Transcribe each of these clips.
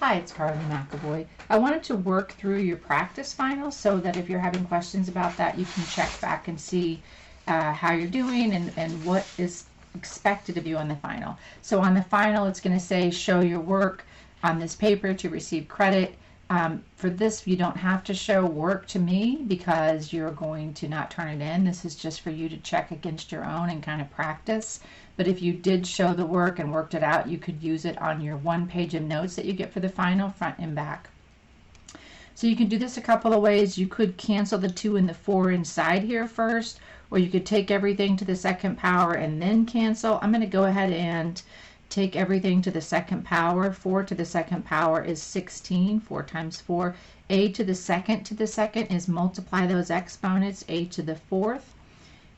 Hi, it's Carly McAvoy. I wanted to work through your practice finals so that if you're having questions about that, you can check back and see how you're doing and what is expected of you on the final. So on the final, it's going to say show your work on this paper to receive credit. For this, you don't have to show work to me because you're going to not turn it in. This is just for you to check against your own and kind of practice. But if you did show the work and worked it out, you could use it on your 1 page of notes that you get for the final, front and back. So you can do this a couple of ways. You could cancel the 2 and the 4 inside here first, or you could take everything to the second power and then cancel. I'm going to go ahead and take everything to the second power. 4 to the second power is 16. 4 times 4. A to the second is multiply those exponents. A to the 4th.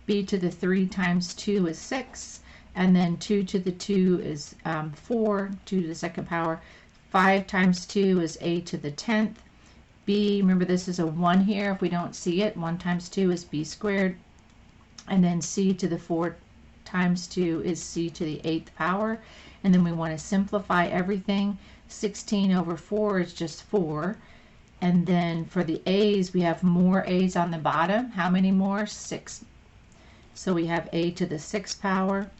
B to the 3 times 2 is 6. And then 2 to the 2 is 4. 2 to the second power. 5 times 2 is A to the 10th. B, remember this is a 1 here. If we don't see it, 1 times 2 is B squared. And then C to the 4 times 2 is C to the 8th power. And then we want to simplify everything. 16 over 4 is just 4. And then for the A's, we have more A's on the bottom. How many more? 6. So we have A to the 6th power.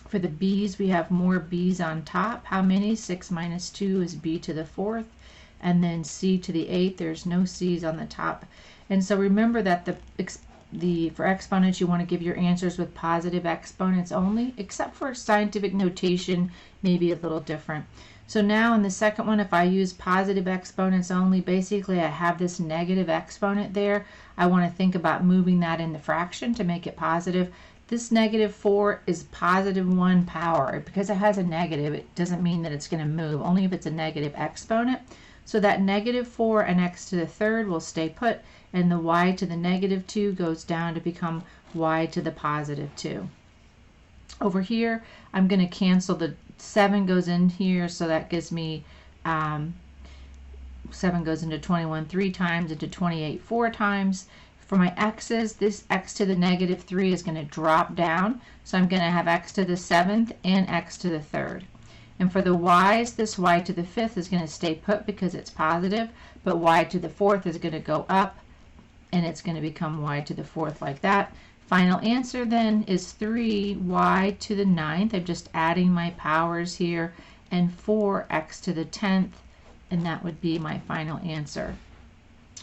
For the B's, we have more B's on top. How many? 6 minus 2 is B to the 4th. And then C to the 8th, there's no C's on the top. And so remember that for exponents, you want to give your answers with positive exponents only, except for scientific notation, maybe a little different. So now in the second one, if I use positive exponents only, basically I have this negative exponent there. I want to think about moving that in the fraction to make it positive. This negative 4 is positive 1 power. Because it has a negative, it doesn't mean that it's going to move, only if it's a negative exponent. So that negative 4 and x to the 3rd will stay put, and the y to the negative 2 goes down to become y to the positive 2. Over here, I'm going to cancel the 7 goes in here, so that gives me 7 goes into 21 3 times, into 28 4 times. For my x's, this x to the negative 3 is going to drop down, so I'm going to have x to the 7th and x to the 3rd. And for the y's, this y to the 5th is going to stay put because it's positive, but y to the 4th is going to go up, and it's going to become y to the 4th like that. Final answer then is 3y to the 9th. I'm just adding my powers here, and 4x to the 10th, and that would be my final answer.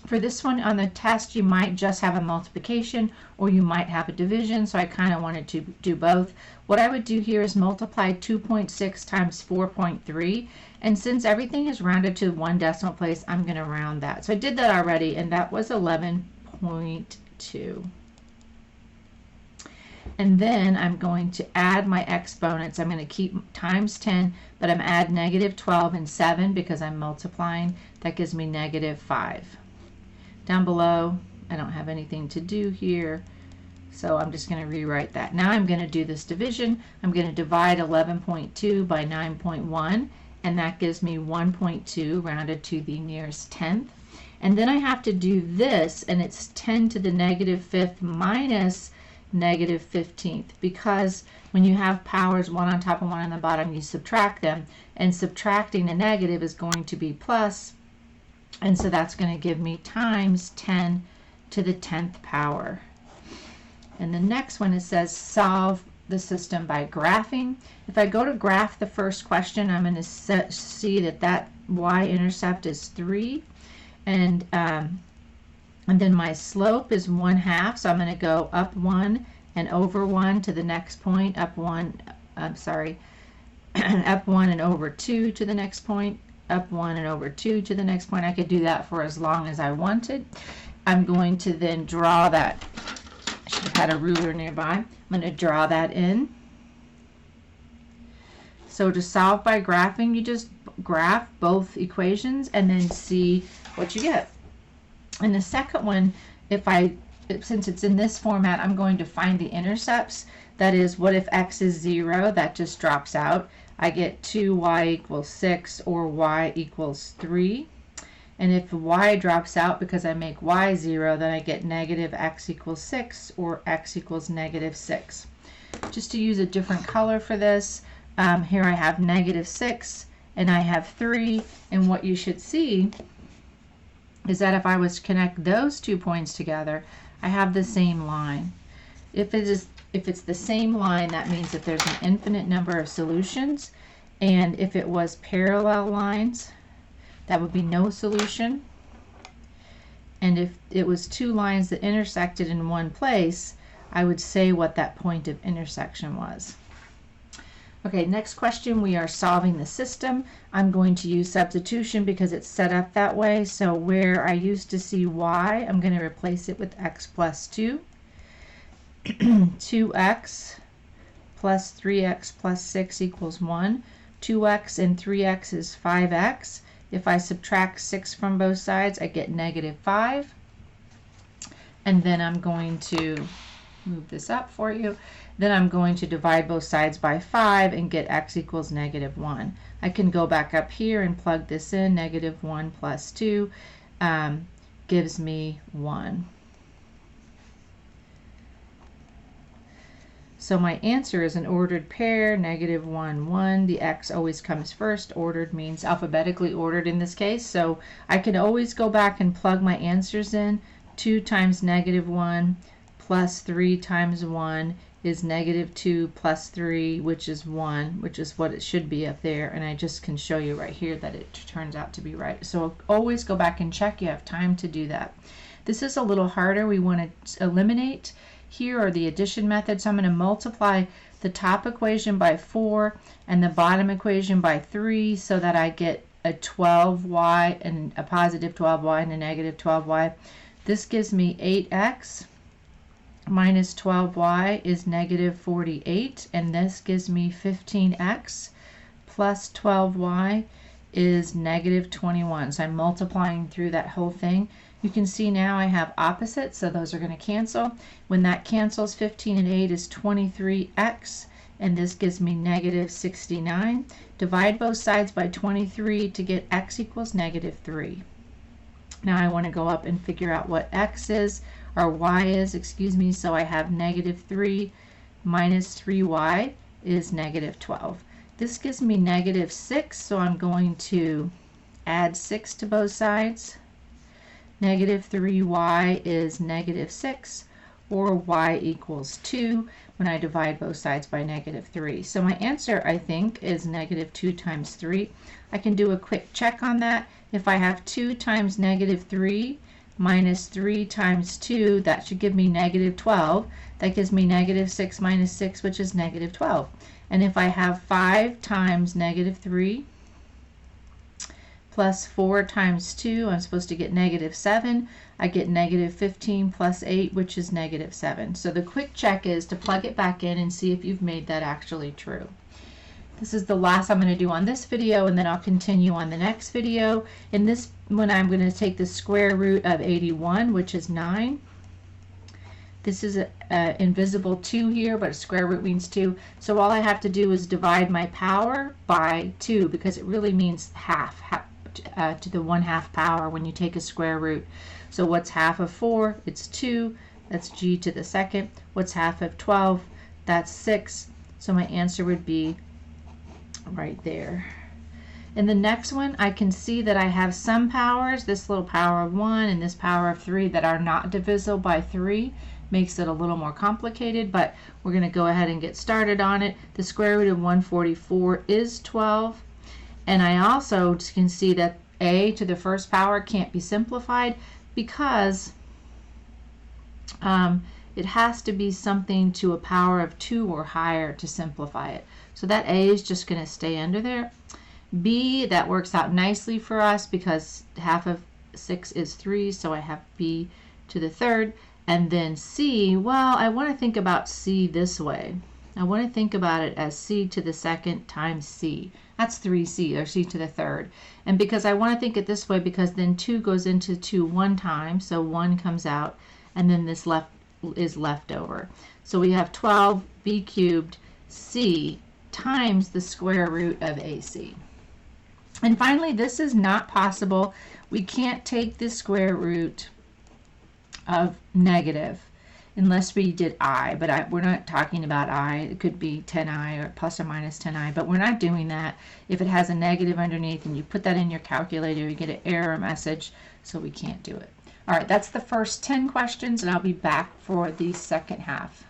For this one on the test, you might just have a multiplication or you might have a division, so I kind of wanted to do both. What I would do here is multiply 2.6 times 4.3, and since everything is rounded to 1 decimal place, I'm going to round that. So I did that already, and that was 11.2. And then I'm going to add my exponents. I'm going to keep times 10, but I'm add negative 12 and 7 because I'm multiplying. That gives me negative 5. Down below, I don't have anything to do here, so I'm just going to rewrite that. Now I'm going to do this division. I'm going to divide 11.2 by 9.1, and that gives me 1.2 rounded to the nearest tenth. And then I have to do this, and it's 10 to the negative 5th minus negative 15th, because when you have powers, one on top and one on the bottom, you subtract them, and subtracting a negative is going to be plus. And so that's going to give me times 10 to the 10th power. And the next one, it says solve the system by graphing. If I go to graph the first question, I'm going to see that y-intercept is 3. And then my slope is 1/2. So I'm going to go up 1 and over 1 to the next point. Up 1 and over 2 to the next point. Up 1 and over 2 to the next point. I could do that for as long as I wanted. I'm going to then draw that. I should have had a ruler nearby. I'm going to draw that in. So to solve by graphing, you just graph both equations and then see what you get. In the second one, since it's in this format, I'm going to find the intercepts. That is, what if x is 0? That just drops out. I get 2y equals 6 or y equals 3. And if y drops out because I make y 0, then I get negative x equals 6 or x equals negative 6. Just to use a different color for this, here I have negative 6 and I have 3, and what you should see is that if I was to connect those 2 points together, I have the same line. If it's the same line, that means that there's an infinite number of solutions, and if it was parallel lines, that would be no solution. And if it was 2 lines that intersected in one place, I would say what that point of intersection was. Okay, next question, we are solving the system. I'm going to use substitution because it's set up that way. So where I used to see y, I'm going to replace it with x plus 2. 2x plus 3x plus 6 equals 1. 2x and 3x is 5x. If I subtract 6 from both sides, I get negative 5. And then I'm going to move this up for you. Then I'm going to divide both sides by 5 and get x equals negative 1. I can go back up here and plug this in. Negative 1 plus 2 gives me 1. So my answer is an ordered pair, negative 1, 1. The x always comes first. Ordered means alphabetically ordered in this case. So I can always go back and plug my answers in. 2 times negative 1 plus 3 times 1 is negative 2 plus 3, which is 1, which is what it should be up there. And I just can show you right here that it turns out to be right. So always go back and check. You have time to do that. This is a little harder. We want to eliminate. Here are the addition method. So I'm going to multiply the top equation by 4 and the bottom equation by 3 so that I get a 12y and a positive 12y and a negative 12y. This gives me 8x minus 12y is negative 48, and this gives me 15x plus 12y is negative 21. So I'm multiplying through that whole thing. You can see now I have opposites, so those are going to cancel. When that cancels, 15 and 8 is 23x, and this gives me negative 69. Divide both sides by 23 to get x equals negative 3. Now I want to go up and figure out what x is, or y is, excuse me, so I have negative 3 minus 3y is negative 12. This gives me negative 6, so I'm going to add 6 to both sides. Negative 3y is negative 6, or y equals 2 when I divide both sides by negative 3. So my answer, I think, is negative 2 times 3. I can do a quick check on that. If I have 2 times negative 3 minus 3 times 2, that should give me negative 12. That gives me negative 6 minus 6, which is negative 12. And if I have 5 times negative 3 plus 4 times 2, I'm supposed to get negative 7. I get negative 15 plus 8, which is negative 7. So the quick check is to plug it back in and see if you've made that actually true. This is the last I'm going to do on this video, and then I'll continue on the next video. In this one, I'm going to take the square root of 81, which is 9. This is an invisible 2 here, but a square root means 2. So all I have to do is divide my power by 2, because it really means half to the 1/2 power when you take a square root. So what's half of 4? It's 2. That's g to the second. What's half of 12? That's 6. So my answer would be right there. In the next one, I can see that I have some powers, this little power of 1 and this power of 3, that are not divisible by 3. Makes it a little more complicated, but we're going to go ahead and get started on it. The square root of 144 is 12. And I also can see that a to the first power can't be simplified because it has to be something to a power of 2 or higher to simplify it. So that a is just going to stay under there. B, that works out nicely for us because half of 6 is 3, so I have b to the third. And then c, well, I want to think about c this way. I want to think about it as c to the second times c. That's 3c, or c to the third. And because I want to think it this way, because then 2 goes into 2 one time, so 1 comes out, and then this left is left over. So we have 12b cubed c times the square root of ac. And finally, this is not possible. We can't take the square root of negative. unless we did I, but we're not talking about I. It could be 10I or plus or minus 10I, but we're not doing that. If it has a negative underneath and you put that in your calculator, you get an error message, so we can't do it. All right, that's the first 10 questions, and I'll be back for the second half.